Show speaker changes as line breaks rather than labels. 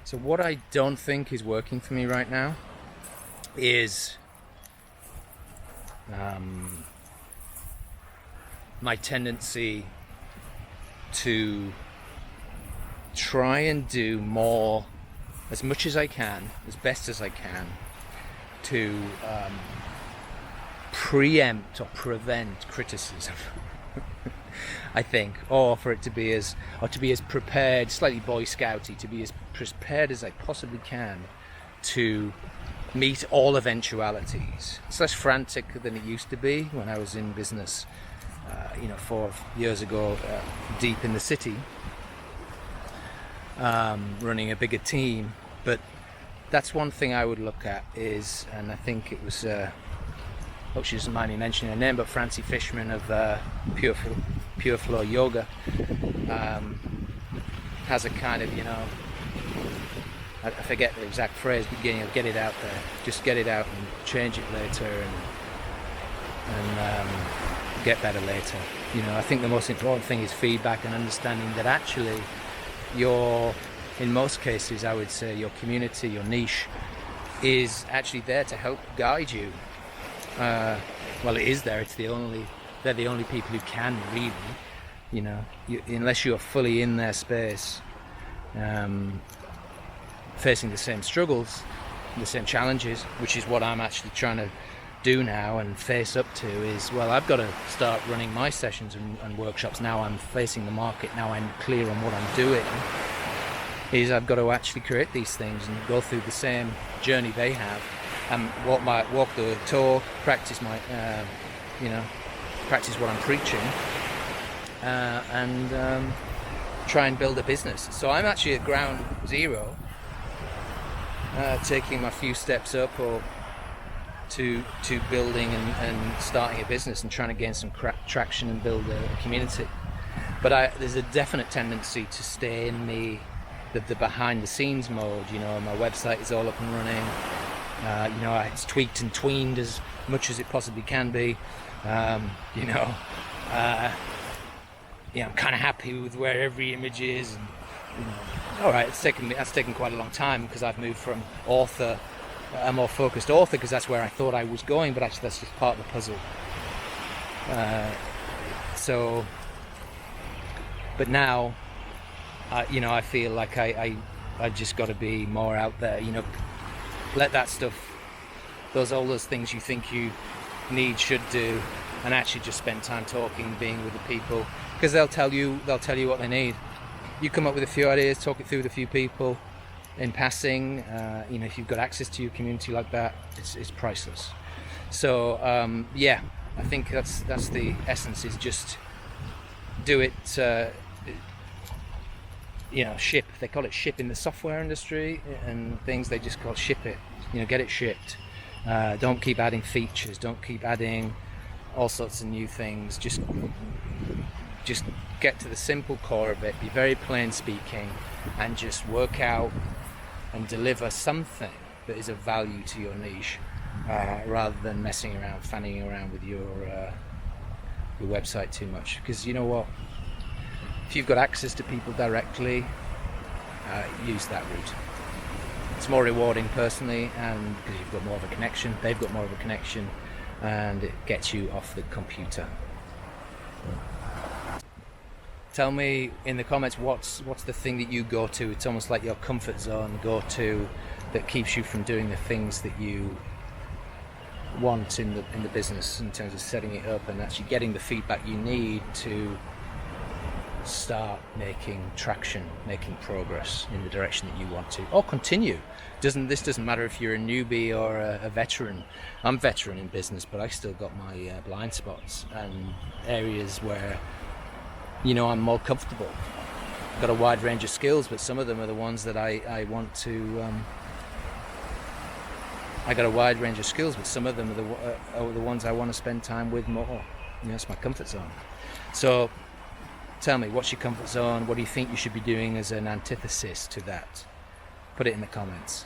So what I don't think is working for me right now is my tendency to try and do more, as much as I can, as best as I can, to preempt or prevent criticism. I think, or to be as prepared, slightly Boy Scouty, to be as prepared as I possibly can to meet all eventualities. It's less frantic than it used to be when I was in business, 4 years ago, deep in the city, running a bigger team. But that's one thing I would look at is, and I think it was, she doesn't mind me mentioning her name, but Francie Fishman of Pure Flow Yoga has a kind of, I forget the exact phrase, but get it out there, just get it out and change it later and get better later. I think the most important thing is feedback and understanding that actually in most cases, I would say your community, your niche is actually there to help guide you. Well, it is there. They're the only people who can really, unless you're fully in their space, facing the same struggles, the same challenges, which is what I'm actually trying to do now and face up to. Is, well, I've got to start running my sessions and workshops now. I'm facing the market now. I'm clear on what I'm doing. Is I've got to actually create these things and go through the same journey they have. Walk the talk, practice my, practice what I'm preaching, and try and build a business. So I'm actually at ground zero, taking my few steps up or to building and starting a business and trying to gain some traction and build a community. But there's a definite tendency to stay in the behind the scenes mode. My website is all up and running. It's tweaked and tweened as much as it possibly can be. I'm kind of happy with where every image is. And, all right, that's taken quite a long time because I've moved from author, a more focused author, because that's where I thought I was going, but actually that's just part of the puzzle. But now, I feel like I just got to be more out there. Let that stuff, those things you think you need, should do, and actually just spend time talking, being with the people, because they'll tell you what they need. You come up with a few ideas, talk it through with a few people in passing. If you've got access to your community like that, it's priceless. So I think that's the essence, is just do it. Ship. They call it ship in the software industry and things. They just call it ship it. Get it shipped. Don't keep adding features. Don't keep adding all sorts of new things. Just get to the simple core of it. Be very plain speaking, and just work out and deliver something that is of value to your niche, rather than messing around, fanning around with your website too much. Because you know what? If you've got access to people directly, use that route. It's more rewarding personally, and because you've got more of a connection, they've got more of a connection, and it gets you off the computer. Tell me in the comments what's the thing that you go to. It's almost like your comfort zone go-to that keeps you from doing the things that you want in the business, in terms of setting it up and actually getting the feedback you need to start making traction, making progress in the direction that you want to, or continue. This doesn't matter if you're a newbie or a veteran. I'm veteran in business, but I still got my blind spots and areas where I'm more comfortable. I've got a wide range of skills, but some of them are the ones that I want to. I got a wide range of skills, but some of them are the ones I want to spend time with more. It's my comfort zone. So tell me, what's your comfort zone? What do you think you should be doing as an antithesis to that? Put it in the comments.